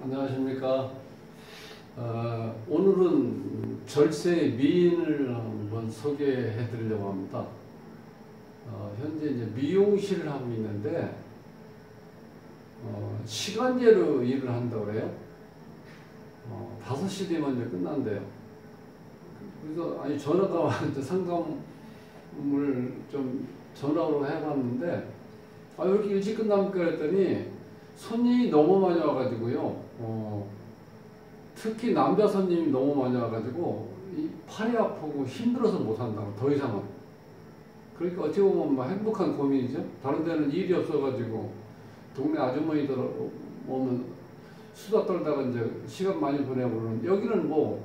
안녕하십니까. 오늘은 절세의 미인을 한번 소개해 드리려고 합니다. 현재 이제 미용실을 하고 있는데, 시간제로 일을 한다고 해요. 5시 되면 이제 끝난대요. 그래서, 전화가 와서 상담을 좀 전화로 해봤는데, 왜 이렇게 일찍 끝납니까? 그랬더니, 손님이 너무 많이 와가지고요. 특히 남자 손님이 너무 많이 와가지고 이 팔이 아프고 힘들어서 못한다고, 더 이상은. 그러니까 어찌 보면 막 행복한 고민이죠. 다른 데는 일이 없어가지고 동네 아주머니들 오면 수다 떨다가 이제 시간 많이 보내고 그러는데, 여기는 뭐,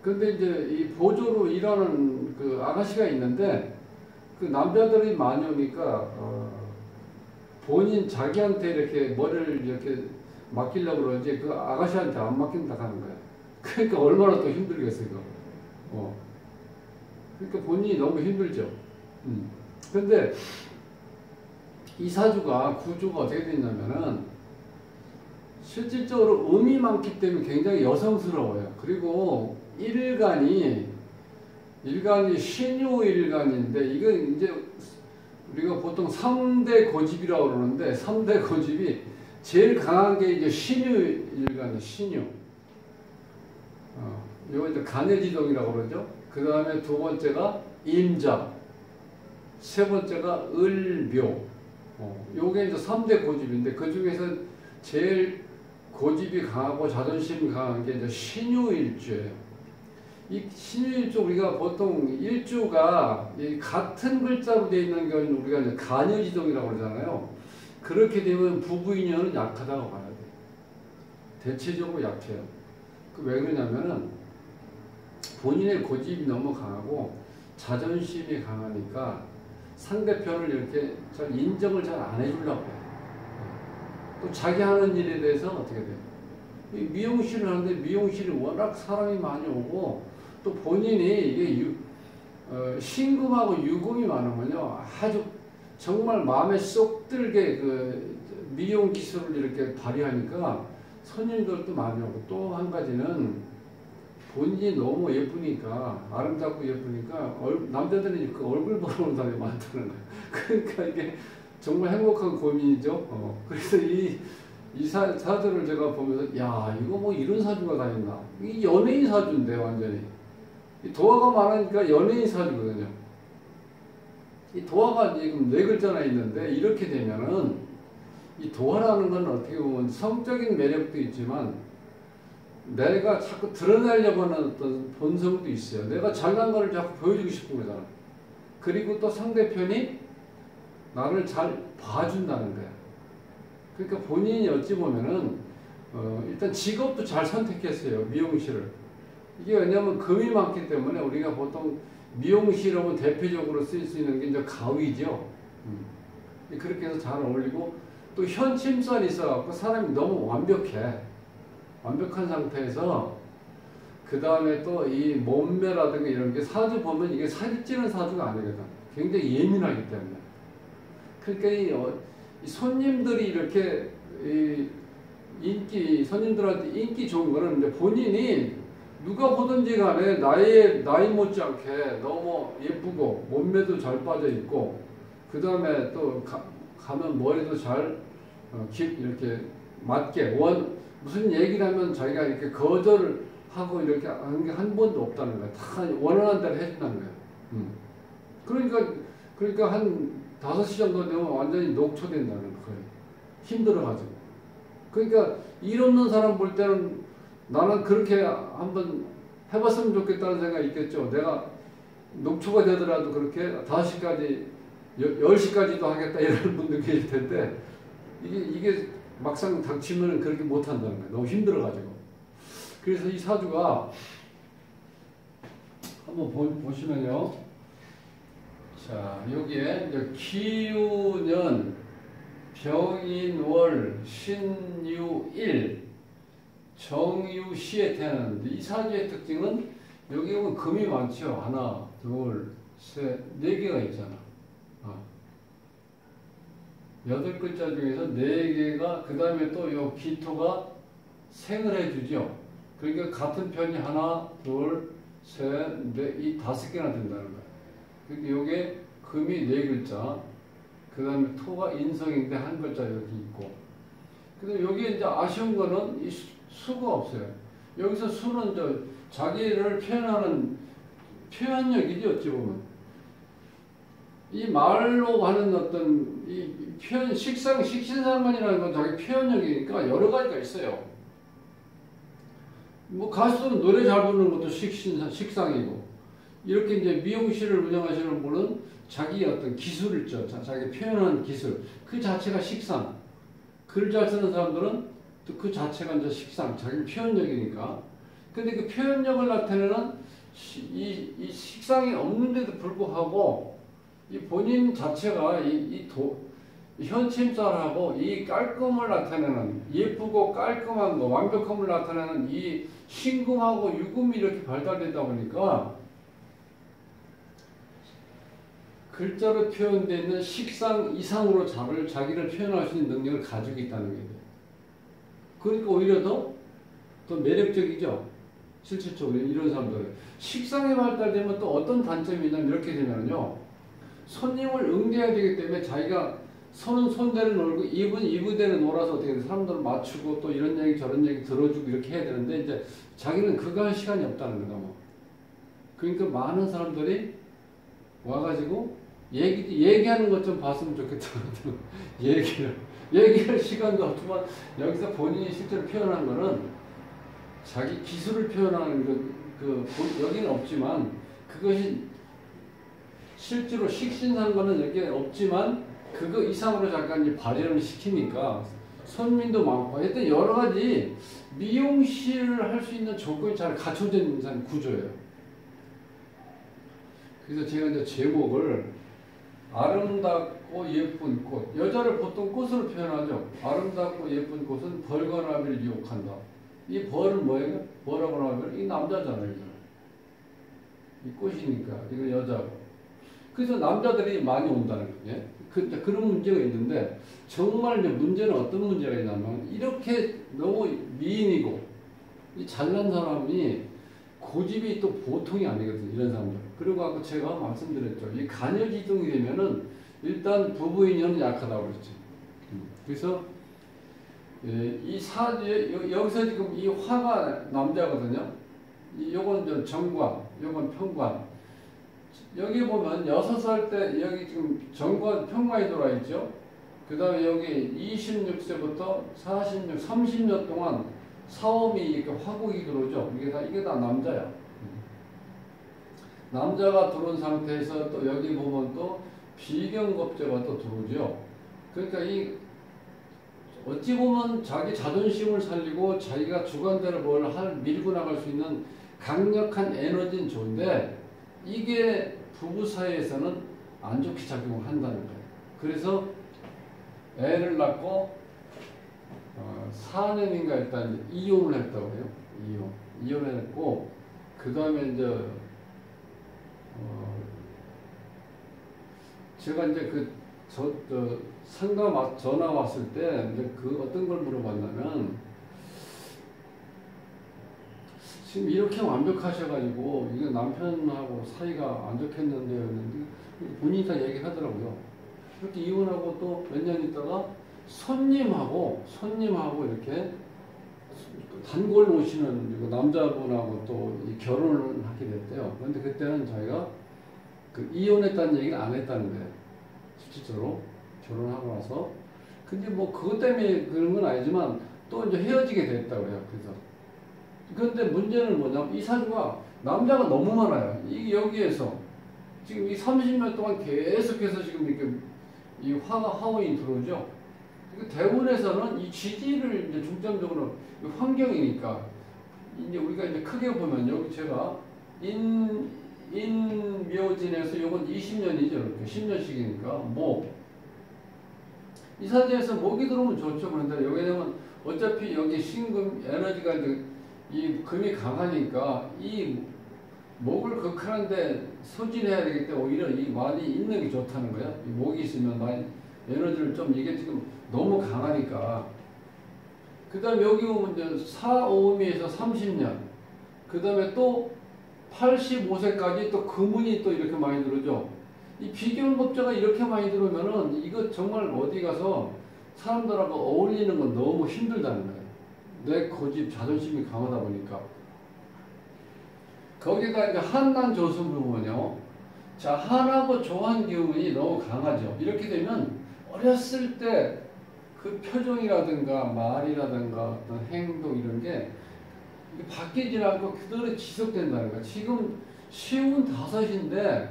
근데 이제 이 보조로 일하는 그 아가씨가 있는데, 그 남자들이 많이 오니까 본인 자기한테 이렇게 머리를 이렇게 맡기려고 그러지 그 아가씨한테 안 맡긴다 하는 거야. 그러니까 얼마나 또 힘들겠어 이거. 그러니까 본인이 너무 힘들죠. 근데 이 사주가 구조가 어떻게 됐냐면은, 실질적으로 음이 많기 때문에 굉장히 여성스러워요. 그리고 일간이 신유일간인데, 이건 이제 우리가 보통 3대 고집이라고 그러는데, 3대 고집이 제일 강한 게 이제 신유일간이에요. 신유. 이거 이제 간해지동이라고 그러죠. 그 다음에 두 번째가 임자. 세 번째가 을묘. 요게 이제 3대 고집인데, 그 중에서 제일 고집이 강하고 자존심이 강한 게 이제 신유일주예요. 이 신유일주, 우리가 보통 일주가 같은 글자로 되어 있는 경우는 우리가 이제 간여지동이라고 그러잖아요. 그렇게 되면 부부 인연은 약하다고 봐야 돼요. 대체적으로 약해요. 왜 그러냐면은, 본인의 고집이 너무 강하고 자존심이 강하니까 상대편을 이렇게 잘 인정을 잘 안 해주려고 해요. 또 자기 하는 일에 대해서 어떻게 돼요? 미용실을 하는데, 미용실이 워낙 사람이 많이 오고, 또 본인이 이게 신금하고 유금이 많으면요, 아주 정말 마음에 쏙 들게 그 미용 기술을 이렇게 발휘하니까 손님들도 많이 오고, 또 한 가지는 본인이 너무 예쁘니까, 아름답고 예쁘니까 남자들이 그 얼굴 보러 온 사람이 많다는 거예요. 그러니까 이게 정말 행복한 고민이죠. 그래서 이 사주를 제가 보면서, 야, 이거 뭐 이런 사주가 다 있나? 이 연예인 사주인데, 완전히. 이 도화가 많으니까 연예인 사주거든요. 이 도화가 지금 4글자나 있는데, 이렇게 되면은, 이 도화라는 건 어떻게 보면 성적인 매력도 있지만, 내가 자꾸 드러내려고 하는 어떤 본성도 있어요. 내가 잘난 거를 자꾸 보여주고 싶은 거잖아. 그리고 또 상대편이 나를 잘 봐준다는 거야. 그러니까 본인이 어찌 보면은, 일단 직업도 잘 선택했어요. 미용실을. 이게 왜냐면 금이 많기 때문에, 우리가 보통 미용실하면 대표적으로 쓸 수 있는 게 이제 가위죠. 그렇게 해서 잘 어울리고, 또 현침선이 있어갖고 사람이 너무 완벽해. 완벽한 상태에서, 그 다음에 또 이 몸매라든가 이런 게, 사주 보면 이게 살이 찌는 사주가 아니거든. 굉장히 예민하기 때문에. 그러니까 이 손님들이 이렇게 손님들한테 인기 좋은 거는, 이제 본인이 누가 보든지 간에 나이 못지않게 너무 예쁘고, 몸매도 잘 빠져 있고, 그 다음에 또 가면 머리도 잘 이렇게 맞게, 무슨 얘기를 하면 자기가 이렇게 거절을 하고 이렇게 하는 게 한 번도 없다는 거야. 다 원하는 대로 해준다는 거야. 그러니까 한 5시 정도 되면 완전히 녹초된다는 거예요. 힘들어가지고. 그러니까 일 없는 사람 볼 때는, 나는 그렇게 한번 해봤으면 좋겠다는 생각이 있겠죠. 내가 녹초가 되더라도 그렇게 5시까지, 10시까지도 하겠다 이런 분들 계실 텐데, 이게 막상 닥치면 그렇게 못한다는 거예요. 너무 힘들어가지고. 그래서 이 사주가 한번 보시면요. 자, 여기에 이제 기유년, 병인월, 신유일, 정유시에 태어났는데, 이 사주의 특징은, 여기 보면 금이 많죠. 하나, 둘, 셋, 4개가 있잖아. 8글자 중에서 4개가, 그 다음에 또 요 기토가 생을 해주죠. 그러니까 같은 편이 하나, 둘, 셋, 넷, 이 5개나 된다는 거예요. 그러니까 요게 금이 4글자, 그 다음에 토가 인성인데 한 글자 여기 있고. 근데 여기 이제 아쉬운 거는 이 수가 없어요. 여기서 수는 자기를 표현하는 표현력이지, 어찌 보면. 이 말로 하는 어떤 이 표현, 식신상관이라는 건 자기 표현력이니까 여러 가지가 있어요. 뭐 가수는 노래 잘 부르는 것도 식상이고, 이렇게 이제 미용실을 운영하시는 분은 자기 어떤 기술을 있죠. 자기 표현하는 기술. 그 자체가 식상. 글 잘 쓰는 사람들은 또 그 자체가 이제 식상, 자기 표현력이니까. 근데 그 표현력을 나타내는 이 식상이 없는데도 불구하고 이 본인 자체가 이 현침살하고 이 깔끔을 나타내는, 예쁘고 깔끔한 거, 완벽함을 나타내는 이 신금하고 유금이 이렇게 발달되다 보니까 글자로 표현되어 있는 식상 이상으로 자기를 표현할 수 있는 능력을 가지고 있다는 거예요. 그러니까 오히려 더 매력적이죠. 실질적으로 이런 사람들은. 식상이 발달되면 또 어떤 단점이 있냐면 이렇게 되면요. 손님을 응대해야 되기 때문에 자기가 손은 손대로 놀고 입은 입의대로 놀아서 어떻게 사람들을 맞추고 또 이런 얘기 저런 얘기 들어주고 이렇게 해야 되는데 이제 자기는 그거 할 시간이 없다는 거다 뭐. 그러니까 많은 사람들이 와가지고 얘기하는 것 좀 봤으면 좋겠다. 얘기할 시간도 없지만 여기서 본인이 실제로 표현한 거는 자기 기술을 표현하는 여기는 없지만 그것이 실제로 식신상관은 여기에 없지만 그거 이상으로 잠깐 발현을 시키니까 손님도 많고 하여튼 여러 가지 미용실을 할 수 있는 조건이 잘 갖춰져 있는 구조예요. 그래서 제가 이제 제목을 아름답고 예쁜 꽃. 여자를 보통 꽃으로 표현하죠. 아름답고 예쁜 꽃은 벌과 나비를 유혹한다. 이 벌은 뭐예요? 벌하고 나비는 이 남자잖아요. 이 꽃이니까. 이건 여자고. 그래서 남자들이 많이 온다는 거예요. 그런 문제가 있는데 정말 이제 문제는 어떤 문제가 있냐면 이렇게 너무 미인이고 이 잘난 사람이 고집이 또 보통이 아니거든요. 이런 사람들. 그리고 아까 제가 말씀드렸죠. 이 간여지동이 되면은 일단 부부인연은 약하다고 그랬죠. 그래서 여기서 지금 이 화가 남자거든요. 요건 정관, 요건 평관. 여기 보면 6살 때 여기 지금 정관, 평관이 들어와 있죠. 그 다음에 여기 26세부터 46, 30년 동안 사오미 이렇게 화국이 들어오죠. 이게 다 남자야. 남자가 들어온 상태에서 또 여기 보면 또 비경겁제가 또 들어오죠. 그러니까 어찌 보면 자기 자존심을 살리고 자기가 주관대로 밀고 나갈 수 있는 강력한 에너지는 좋은데 이게 부부 사이에서는 안 좋게 작용을 한다는 거예요. 그래서 애를 낳고 4년인가 일단 이혼을 했다고 해요. 이혼을 했고 그 다음에 이제 제가 이제 상가 전화 왔을 때 이제 어떤 걸 물어봤냐면 지금 이렇게 완벽하셔가지고 이게 남편하고 사이가 안 좋겠는데요. 했는데 본인이 다 얘기하더라고요. 이렇게 이혼하고 또 몇 년 있다가 손님하고 이렇게 단골 오시는 남자분하고 또 결혼을 하게 됐대요. 그런데 그때는 자기가 이혼했다는 얘기를 안 했다는 거예요. 실질적으로 결혼하고 나서. 근데 뭐 그것 때문에 그런 건 아니지만 또 이제 헤어지게 됐다고 해요. 그런데 문제는 뭐냐면 이 사주가 남자가 너무 많아요. 여기에서 지금 이 30년 동안 계속해서 지금 이렇게 이 화원이 들어오죠. 대운에서는 이 지지를 이제 중점적으로 환경이니까 이제 우리가 이제 크게 보면 여기 제가 인묘진에서 요건 20년이죠. 이렇게 10년씩이니까 이 사주에서 목이 들어오면 좋죠. 그런데 여기 되면 어차피 여기 신금 에너지가 이제 이 금이 강하니까 이 목을 극하는데 소진해야 되기 때문에 오히려 이 많이 있는 게 좋다는 거야. 이 목이 있으면 많이 에너지를 좀 이게 지금 너무 강하니까 그 다음에 여기 오면 이제 4, 5미에서 30년. 그 다음에 또 85세까지 또 금운이 또 이렇게 많이 들어오죠. 이 비견법자가 이렇게 많이 들어오면은 이거 정말 어디 가서 사람들하고 어울리는 건 너무 힘들다는 거예요. 내 고집, 자존심이 강하다 보니까. 거기다 이제 한난 조수를 보면요. 자, 한하고 조한 기운이 너무 강하죠. 이렇게 되면 어렸을 때 그 표정이라든가 말이라든가 어떤 행동 이런 게 바뀌지 않고 그대로 지속된다는 거야. 지금 55인데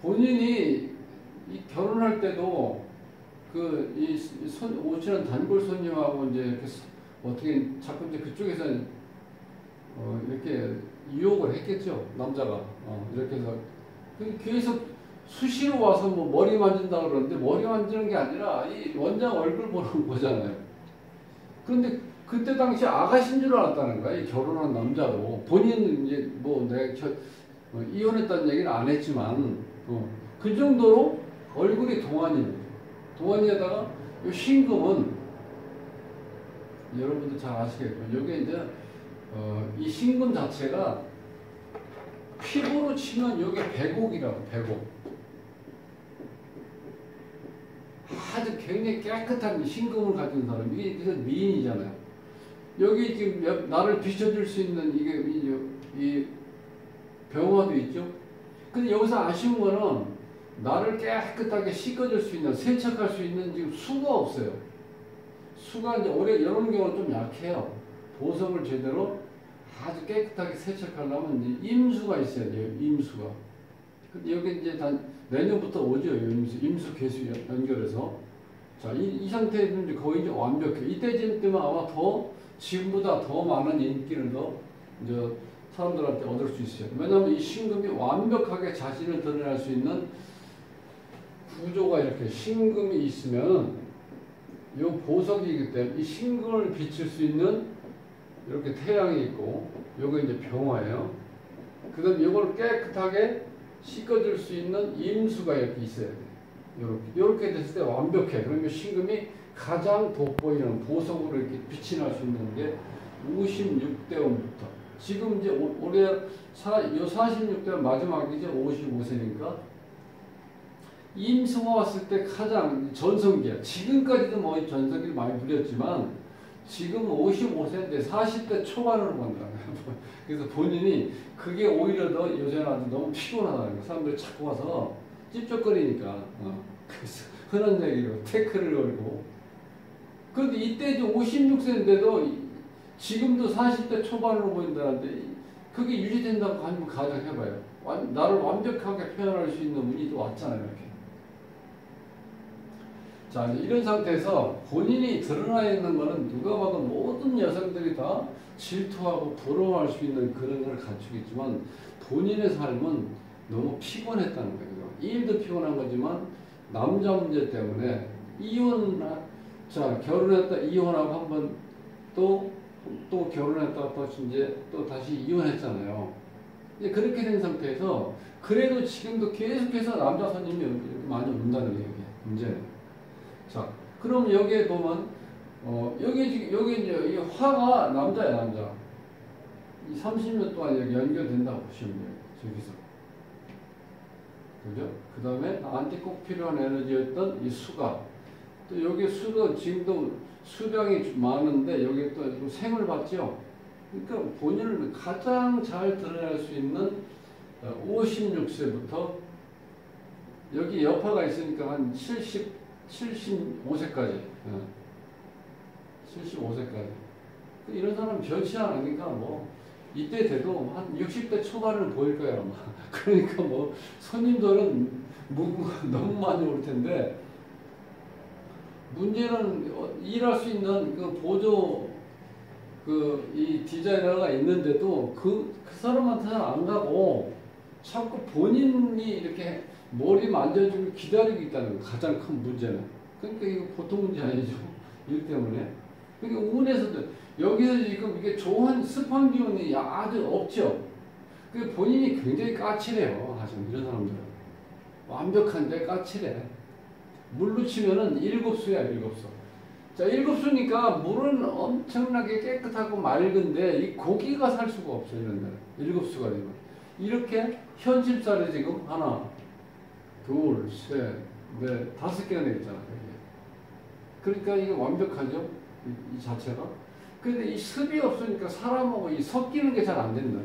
본인이 이 결혼할 때도 오시는 단골 손님하고 이제 이렇게 어떻게 자꾸 이제 그쪽에서 이렇게 유혹을 했겠죠. 남자가 이렇게 해서 계속 수시로 와서 뭐 머리 만진다 그러는데 머리 만지는 게 아니라 이 원장 얼굴 보는 거잖아요. 그런데 그때 당시 아가씨인 줄 알았다는 거야. 이 결혼한 남자도 본인은 이제 뭐 내가 이혼했다는 얘기는 안 했지만 그 정도로 얼굴이 동안이에요. 동안에다가 이 신금은 여러분들 잘 아시겠지만 여기 이제 이 신금 자체가 피부로 치면 여기 백옥이라고 백옥. 아주 굉장히 깨끗한 신금을 가진 사람. 이게 그래서 미인이잖아요. 여기 지금 나를 비춰줄 수 있는 이 병화도 있죠. 근데 여기서 아쉬운 거는 나를 깨끗하게 씻어줄 수 있는, 세척할 수 있는 지금 수가 없어요. 수가 이제 이런 경우는 좀 약해요. 보석을 제대로 아주 깨끗하게 세척하려면 이제 임수가 있어야 돼요. 임수가. 근데 여기 이제 내년부터 오죠. 임수 개수 연결해서. 자, 이 상태에는 이제 거의 이제 완벽해. 이때쯤 되면 아마 지금보다 더 많은 인기를 이제 사람들한테 얻을 수 있어요. 왜냐하면 이 신금이 완벽하게 자신을 드러낼 수 있는 구조가 이렇게 신금이 있으면 이 보석이기 때문에 이 신금을 비칠 수 있는 이렇게 태양이 있고 요게 이제 병화예요. 그 다음에 이걸 깨끗하게 씻어줄 수 있는 임수가 이렇게 있어야 돼요. 이렇게 됐을 때 완벽해. 그러면 신금이 가장 돋보이는 보석으로 이렇게 빛이 날 수 있는 게 56대운부터. 지금 이제 올해 요 46대 마지막이죠. 55세니까. 임수가 왔을 때 가장 전성기야. 지금까지도 뭐 전성기를 많이 부렸지만 지금 55세인데 40대 초반으로 본다. 그래서 본인이 그게 오히려 더 요새는 아주 너무 피곤하다는 거야. 사람들이 자꾸 와서 찝쩍거리니까. 그래서 흔한 얘기로 태클을 걸고. 그런데 이때 이제 56세인데도 지금도 40대 초반으로 보인다는데 그게 유지된다고 한번 가정해봐요. 나를 완벽하게 표현할 수 있는 운이 또 왔잖아요. 이렇게. 자, 이제 이런 상태에서 본인이 드러나 있는 거는 누가 봐도 모든 여성들이 다 질투하고 부러워할 수 있는 그런 걸 갖추고 있지만 본인의 삶은 너무 피곤했다는 거예요. 일도 피곤한 거지만 남자 문제 때문에 결혼했다 이혼하고 한번 또 결혼했다가 또 다시 이혼했잖아요. 이제 그렇게 된 상태에서 그래도 지금도 계속해서 남자 손님이 많이 온다는 거예요. 문제는. 자, 그럼 여기에 보면 여기 이제 이 화가 남자야, 남자. 이 30년 동안 여기 연결된다고 보시면 돼요. 저기서. 그죠? 그 다음에 나한테 꼭 필요한 에너지였던 이 수가. 또 여기 수도 지금도 수량이 많은데 여기 또 생을 받죠. 그러니까 본인을 가장 잘 드러낼 수 있는 56세부터 여기 여파가 있으니까 한 75세까지. 75세까지. 이런 사람 변치 않으니까 뭐, 이때 돼도 한 60대 초반을 보일 거야, 아마. 그러니까 뭐, 손님들은 너무 많이 올 텐데, 문제는 일할 수 있는 그 보조, 이 디자이너가 있는데도 그 사람한테는 안 가고, 자꾸 본인이 이렇게 머리 만져주고 기다리고 있다는 거 가장 큰 문제는. 그러니까 이거 보통 문제 아니죠. 일 때문에. 그러니까 운에서도 여기서 지금 이게 좋은 습한 기운이 아주 없죠. 그 본인이 굉장히 까칠해요. 사실 이런 사람들은 완벽한데 까칠해. 물로 치면은 7수야 7수. 자, 1급수니까 물은 엄청나게 깨끗하고 맑은데 이 고기가 살 수가 없어요. 이런 데는. 1급수가 되면. 이렇게 현실살이 지금 하나, 둘, 셋, 넷, 5개가 되겠잖아요. 그러니까 이게 완벽하죠. 이 자체가. 근데 이 습이 없으니까 사람하고 이 섞이는 게 잘 안 된다.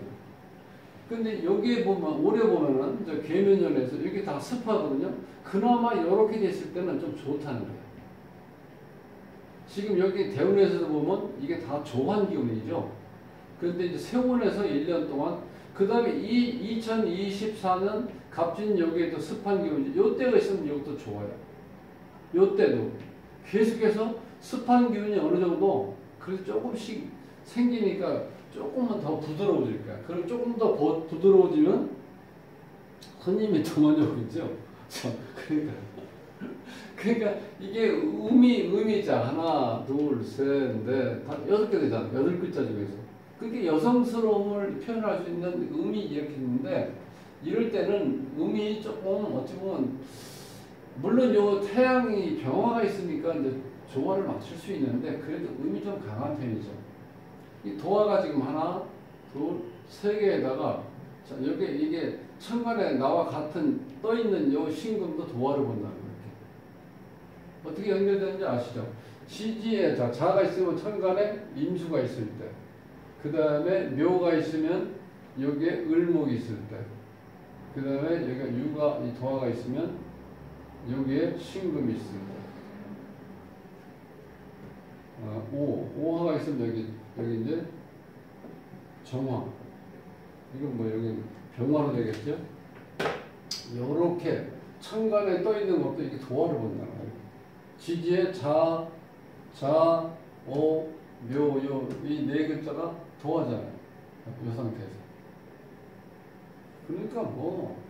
근데 여기에 보면, 오래 보면은, 저 계면연에서 이게 다 습하거든요. 그나마 이렇게 됐을 때는 좀 좋다는 거예요. 지금 여기 대운에서도 보면 이게 다 조환 기운이죠. 그런데 이제 세운에서 1년 동안, 그 다음에 2024년 갑진 여기에도 습한 기운이죠. 요때가 있으면 이것도 좋아요. 요때도. 계속해서 습한 기운이 어느 정도, 그래서 조금씩 생기니까 조금만 더 부드러워질 거야. 그럼 조금 더 부드러워지면 손님이 더 많이 오겠죠. 그러니까 이게 의미자 하나, 둘, 셋, 넷, 다 6개 되잖아. 8글자 중에서. 그게 여성스러움을 표현할 수 있는 의미 이렇게 있는데 이럴 때는 의미 조금 어찌 보면 물론 요 태양이 병화가 있으니까 이제 조화를 맞출 수 있는데 그래도 의미 좀 강한 편이죠. 이 도화가 지금 하나, 둘, 3개에다가 자 여기 이게 천간에 나와 같은 떠 있는 요 신금도 도화를 본다는 거예요. 어떻게 연결되는지 아시죠? 지지에 자가 있으면 천간에 임수가 있을 때, 그 다음에 묘가 있으면 여기에 을목이 있을 때, 그 다음에 여기가 유가 이 도화가 있으면 여기에 신금이 있을 때, 오화가 있으면 여기 이제 정화, 이건 뭐 여기 병화로 되겠죠? 요렇게 천간에 떠 있는 것도 이렇게 도화를 본다는 거예요. 지지에 자, 오, 묘, 요, 이 4글자가 도화잖아요. 이 상태에서. 그러니까 뭐,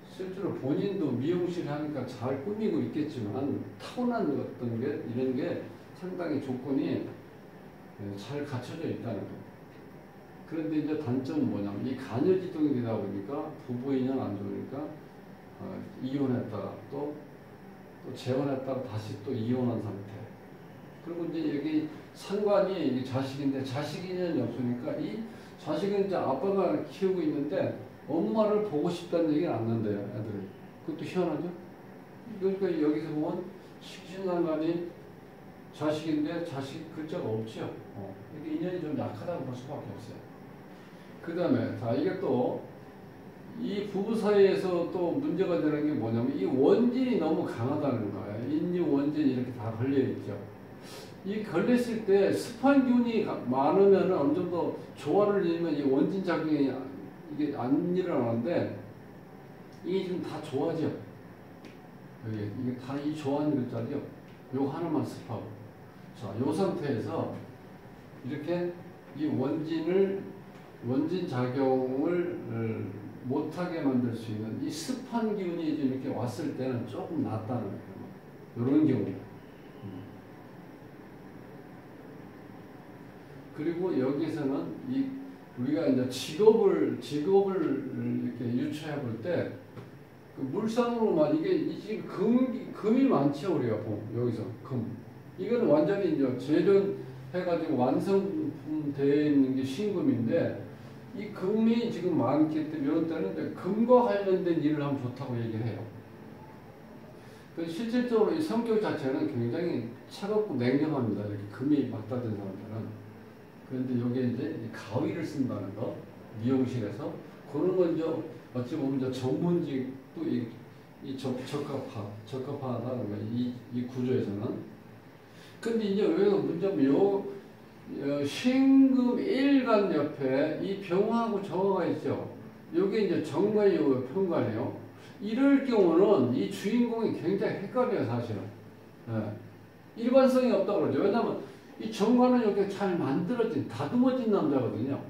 실제로 본인도 미용실 하니까 잘 꾸미고 있겠지만, 타고난 어떤 게, 이런 게 상당히 조건이 잘 갖춰져 있다는 거예요. 그런데 이제 단점은 뭐냐면, 이 간여지동이 되다 보니까, 부부 인연 안 좋으니까, 이혼했다가 또 재혼했다가 다시 또 이혼한 상태. 그리고 이제 여기 상관이 자식인데 자식 인연이 없으니까 이 자식은 이제 아빠가 키우고 있는데 엄마를 보고 싶다는 얘기는 안 난대요, 애들이. 그것도 희한하죠? 그러니까 여기서 보면 식신상관이 자식인데 자식 글자가 없죠. 이게 인연이 좀 약하다고 볼 수밖에 없어요. 그 다음에 자 이게 또 이 부부 사이에서 또 문제가 되는 게 뭐냐면 이 원진이 너무 강하다는 거예요. 인지 원진 이렇게 다 걸려있죠. 이 걸렸을 때 습한 기운이 많으면 어느 정도 조화를 이루면 이 원진 작용이 이게 안 일어나는데 이게 지금 다 조화죠. 이게 다 이 조화는 글자죠. 요 하나만 습하고. 자, 요 상태에서 이렇게 이 원진 작용을 못하게 만들 수 있는 이 습한 기운이 이렇게 왔을 때는 조금 낫다는 거예요. 이런 경우. 그리고 여기서는 우리가 이제 직업을 이렇게 유추해 볼 때 그 물상으로만 이게 지금 금이 많죠. 우리가 여기서 금. 이건 완전히 이제 재련해가지고 완성품 되어 있는 게 신금인데 이 금이 지금 많기 때문에 이런 때는 금과 관련된 일을 하면 좋다고 얘기를 해요. 실질적으로 이 성격 자체는 굉장히 차갑고 냉정합니다. 이렇게 금이 맞닿은 사람들은. 그런데 여기에 이제 가위를 쓴다는 거, 미용실에서. 그런 건 이제 어찌 보면 전문직도 적합하다는 거예요. 이 구조에서는. 근데 이제 여기가 문제면 신금 일간 옆에 이 병화하고 정화가 있죠. 여기 이제 정관이 편관이에요. 이럴 경우는 이 주인공이 굉장히 헷갈려요, 사실은. 일관성이 없다고 그러죠. 왜냐하면 이 정관은 이렇게 잘 만들어진, 다듬어진 남자거든요.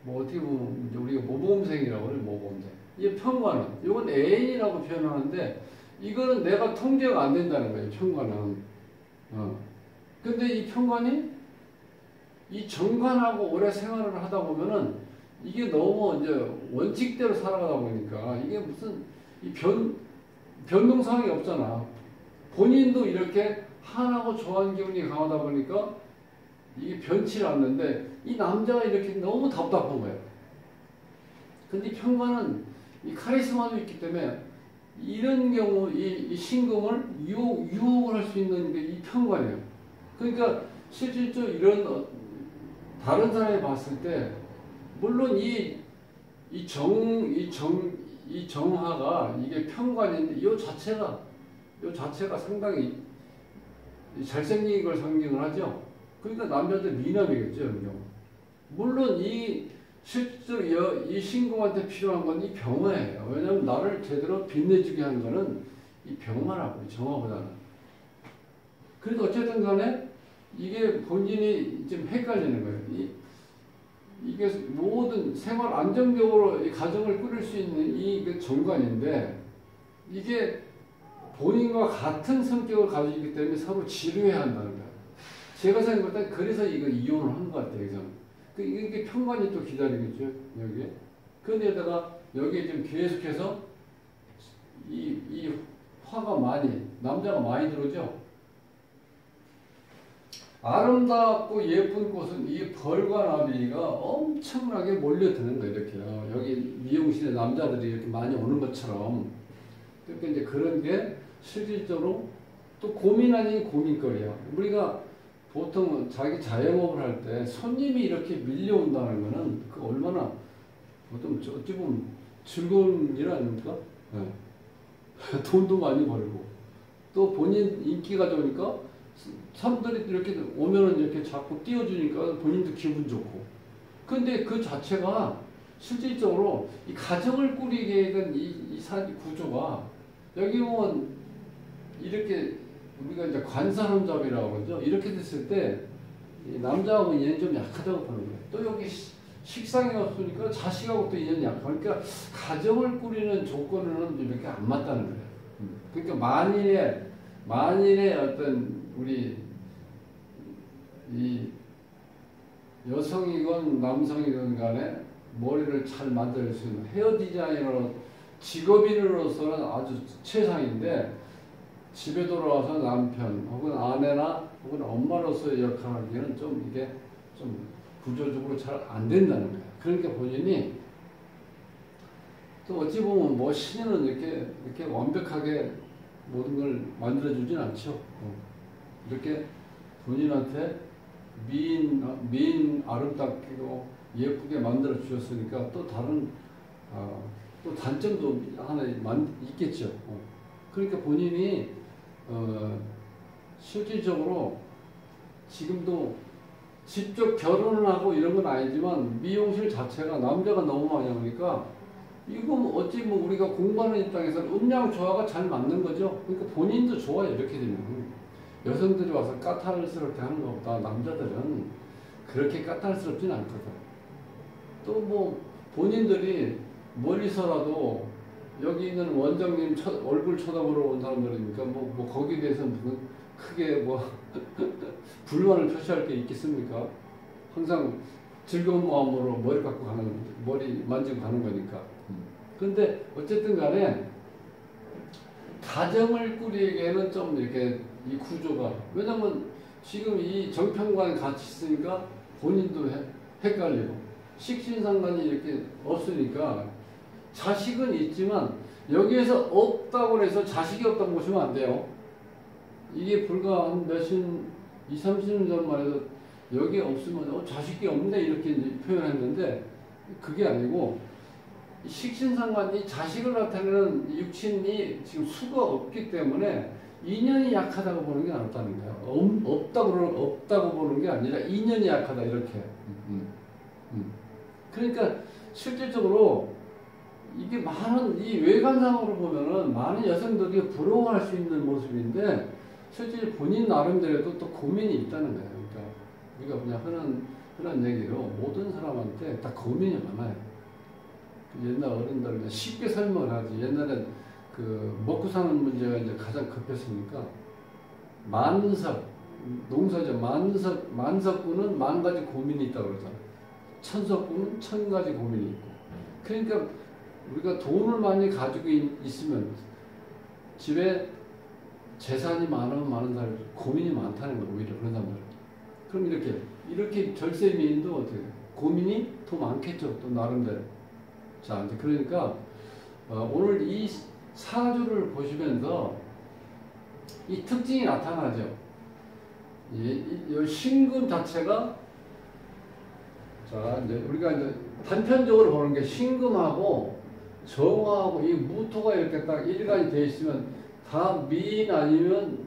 뭐 어떻게 보면 우리가 모범생이라고 그래요, 모범생. 이 편관은, 이건 애인이라고 표현하는데, 이거는 내가 통제가 안 된다는 거예요, 편관은. 근데 이 편관이 이 정관하고 오래 생활을 하다 보면은 이게 너무 이제 원칙대로 살아가다 보니까 이게 무슨 이 변동사항이 없잖아. 본인도 이렇게 한하고 좋아하는 기운이 강하다 보니까 이게 변치를 않는데 이 남자가 이렇게 너무 답답한 거예요. 근데 평관은 이 카리스마도 있기 때문에 이런 경우 이 신금을 유혹을 할 수 있는 게 이 평관이에요. 그러니까 실질적으로 이런 다른 사람이 봤을 때 물론 이 정화가 이게 평관인데 이 자체가 상당히 잘생긴 걸 상징을 하죠. 그러니까 남자들 미남이겠죠, 이런 경우. 물론 실제로 이 신금한테 필요한 건 이 병화예요. 왜냐하면 나를 제대로 빛내주게 하는 거는 이 병화라고, 정화보다는. 그래도 어쨌든 간에 이게 본인이 좀 헷갈리는 거예요. 이게 모든 생활 안정적으로 이 가정을 꾸릴 수 있는 이 정관인데 이게 본인과 같은 성격을 가지고 있기 때문에 서로 지루해야 한다는 거예요. 제가 생각할 때 그래서 이거 이혼을 한 것 같아요. 이게 평관이 또 기다리겠죠, 여기에. 그런데다가 여기에 지금 계속해서 이 화가 남자가 많이 들어오죠. 아름답고 예쁜 꽃은 이 벌과 나비가 엄청나게 몰려드는 거예요, 이렇게요. 여기 미용실에 남자들이 이렇게 많이 오는 것처럼. 그러니까 이제 그런 게 실질적으로 또 고민 아닌 고민거리야. 우리가 보통 자기 자영업을 할 때 손님이 이렇게 밀려온다는 거는 그 얼마나 보통 어찌 보면 즐거운 일 아닙니까? 네. 돈도 많이 벌고 또 본인 인기가 좋으니까 사람들이 이렇게 오면은 이렇게 자꾸 띄워주니까 본인도 기분 좋고. 근데 그 자체가 실질적으로 이 가정을 꾸리게 된 이 구조가 여기 보면 이렇게 우리가 이제 관사론잡이라고 그러죠. 이렇게 됐을 때 남자하고 인연이 좀 약하다고 보는 거예요. 또 여기 식상이 없으니까 자식하고 또 인연이 약하고 그러니까 가정을 꾸리는 조건으로는 이렇게 안 맞다는 거예요. 그러니까 만일에 어떤 우리 이 여성이건 남성이건 간에 머리를 잘 만들 수 있는 헤어 디자이너로 직업인으로서는 아주 최상인데 집에 돌아와서 남편 혹은 아내나 혹은 엄마로서의 역할을 하기에는 좀 이게 좀 구조적으로 잘 안 된다는 거예요. 그러니까 본인이 또 어찌 보면 뭐 신인은 이렇게 완벽하게 모든 걸 만들어주진 않죠. 이렇게 본인한테 미인 아름답고 예쁘게 만들어 주셨으니까 또 다른 또 단점도 하나 있겠죠. 그러니까 본인이 실질적으로 지금도 직접 결혼을 하고 이런 건 아니지만 미용실 자체가 남자가 너무 많이 오니까 이거 어찌 우리가 공부하는 입장에서는 음양 조화가 잘 맞는 거죠. 그러니까 본인도 좋아요. 이렇게 되면 여성들이 와서 까탈스럽게 하는 것보다 남자들은 그렇게 까탈스럽진 않거든. 또 본인들이 멀리서라도 여기 있는 원장님 얼굴 쳐다보러 온 사람들이니까 거기에 대해서 무슨 크게 불만을 표시할 게 있겠습니까? 항상 즐거운 마음으로 머리 만지고 가는 거니까. 근데 어쨌든 간에 가정을 꾸리기에는 좀 이렇게 이 구조가 왜냐면 지금 이 정평관이 같이 있으니까 본인도 헷갈리고 식신상관이 이렇게 없으니까 자식은 있지만 여기에서 없다고 해서 자식이 없다고 보시면 안 돼요. 이게 불과 한 20-30년 전만 해도 여기에 없으면 자식이 없네 이렇게 이제 표현했는데 그게 아니고 식신상관이 자식을 나타내는 육신이 지금 수가 없기 때문에 인연이 약하다고 보는 게 낫다는 거예요. 없다고 보는 게 아니라 인연이 약하다 이렇게. 그러니까 실질적으로 이게 많은 이 외관상으로 보면은 많은 여성들이 부러워할 수 있는 모습인데 실제 본인 나름대로도 또 고민이 있다는 거예요. 그러니까 우리가 그냥 흔한 얘기로 모든 사람한테 다 고민이 많아요. 옛날 어른들은 쉽게 설명을 하지. 옛날엔 그 먹고 사는 문제가 이제 가장 급했으니까 농사죠. 만석군은 10,000가지 고민이 있다고 그러잖아요. 천석군은 1,000가지 고민이 있고. 그러니까 우리가 돈을 많이 가지고 있으면 집에 재산이 많으면 많은 사람이 고민이 많다는 거예요. 오히려 그런 사람들. 그럼 이렇게 절세미인도 어떻게 돼요? 고민이 더 많겠죠. 또 나름대로. 자, 이제 그러니까 오늘 이 사주를 보시면서 이 특징이 나타나죠. 이 신금 자체가 자 이제 우리가 이제 단편적으로 보는 게 신금하고 정화하고 이 무토가 이렇게 딱 일간이 되어 있으면 다 미인 아니면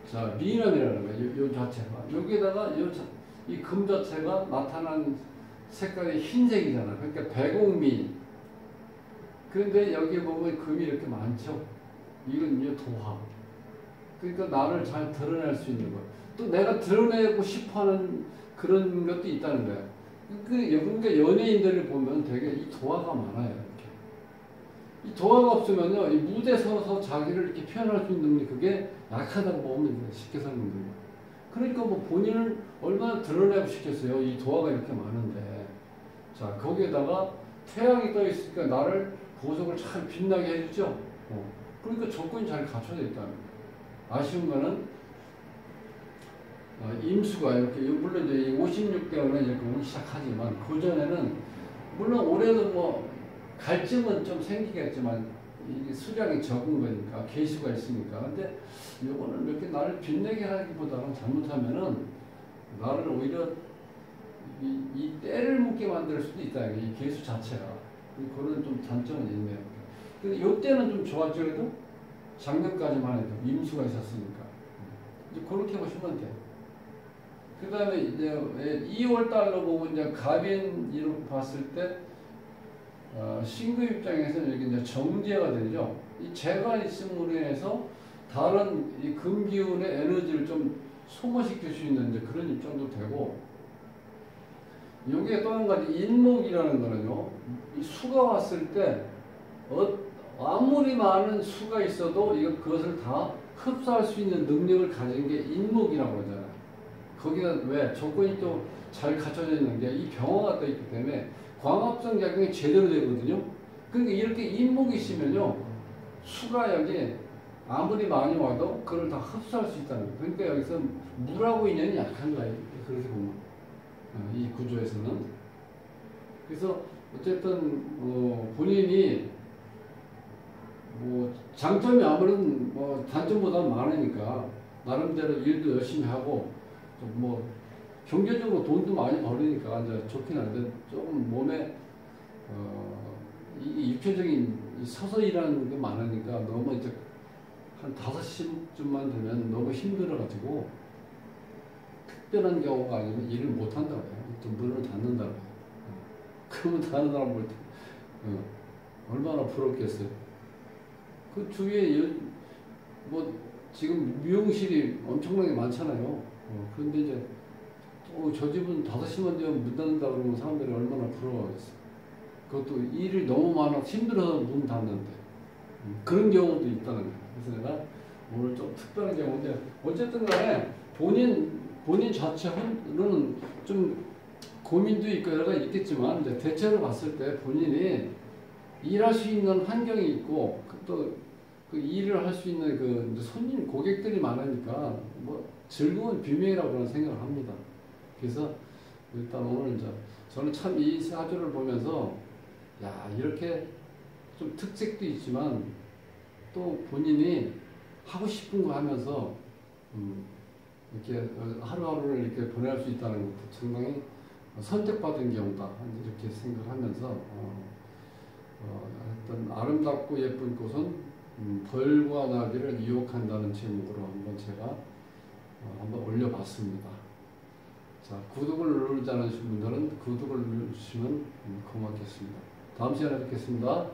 자 미인이라는 거예요. 요 자체가 여기에다가 이 금 자체가 나타난 색깔이 흰색이잖아. 그러니까 배곡미인. 그런데 여기 보면 금이 이렇게 많죠. 이건 이제 도화. 그러니까 나를 잘 드러낼 수 있는 거. 또 내가 드러내고 싶어하는 그런 것도 있다는 거야. 그러니까 연예인들을 보면 되게 이 도화가 많아요. 이렇게. 이 도화가 없으면요, 이 무대 서서 자기를 이렇게 표현할 수 있는 능력이 그게 약하다고 보면 됩니다. 쉽게 설명드리면. 그러니까 뭐 본인을 얼마나 드러내고 싶겠어요. 이 도화가 이렇게 많은데. 자, 거기에다가 태양이 떠 있으니까 나를 보석을 잘 빛나게 해주죠. 그러니까 조건이 잘 갖춰져 있다는 거예요. 아쉬운 거는 임수가 이렇게 물론 이제 56개월은 이렇게 오기 시작하지만 그 전에는 물론 올해도 뭐 갈증은 좀 생기겠지만 이게 수량이 적은 거니까 개수가 있으니까 근데 이거는 이렇게 나를 빛내게 하기보다는 잘못하면은 나를 오히려 이 때를 묻게 만들 수도 있다. 이 개수 자체가 그런 좀 단점은 있네요. 근데 이때는 좀 좋았죠. 그래도 작년까지만 해도 임수가 있었으니까 이제 그렇게 보시면 돼요. 그 다음에 이제 2월 달로 보고 이제 갑인으로 봤을 때 신금 입장에서는 여기 이제 정제가 되죠. 이 재가 있음으로 인해서 다른 이 금기운의 에너지를 좀 소모시킬 수 있는 이제 그런 입장도 되고, 여기에 또 한 가지 인목이라는 거는요, 이 수가 왔을 때 아무리 많은 수가 있어도 그것을 다 흡수할 수 있는 능력을 가진 게 인목이라고 그러잖아요. 거기다 왜 조건이 또 잘 갖춰져 있는 게 이 병화가 떠 있기 때문에 광합성 작용이 제대로 되거든요. 그러니까 이렇게 인목이 있으면요, 수가 여기 아무리 많이 와도 그걸 다 흡수할 수 있다는 거예요. 그러니까 여기서 물하고 인연이 약한 거예요. 그렇게 보면 이 구조에서는. 그래서 어쨌든 본인이 뭐 장점이 아무래도 뭐 단점보다 많으니까 나름대로 일도 열심히 하고 뭐 경제적으로 돈도 많이 벌으니까 이제 좋긴 한데 조금 몸에 이 육체적인 서서 일하는 게 많으니까 너무 이제 한 5시쯤만 되면 너무 힘들어가지고 특별한 경우가 아니면 일을 못 한다고 해요. 또 문을 닫는다고 해요. 그러면 다른 사람 볼 때 얼마나 부럽겠어요. 그 주위에 뭐 지금 미용실이 엄청나게 많잖아요. 그런데 이제 저 집은 5시만 되면 문 닫는다 그러면 사람들이 얼마나 부러워하겠어요. 그것도 일이 너무 많아 힘들어서 문 닫는데 그런 경우도 있다는 거예요. 그래서 내가 오늘 좀 특별한 경우인데 어쨌든 간에 본인 자체는 좀 고민도 있고 여러 가지 있겠지만 이제 대체로 봤을 때 본인이 일할 수 있는 환경이 있고 또 그 일을 할 수 있는 그 손님 고객들이 많으니까 뭐 즐거운 비명이라고 저는 생각을 합니다. 그래서 일단 오늘 이제 저는 참 이 사주를 보면서 야 이렇게 좀 특색도 있지만 또 본인이 하고 싶은 거 하면서 이렇게 하루하루를 이렇게 보낼 수 있다는 것도 상당히 선택받은 경우다 이렇게 생각하면서 어떤 아름답고 예쁜 꽃은 벌과 나비를 유혹한다는 제목으로 한번 제가 한번 올려봤습니다. 자, 구독을 누르지 않으신 분들은 구독을 누르시면 고맙겠습니다. 다음 시간에 뵙겠습니다.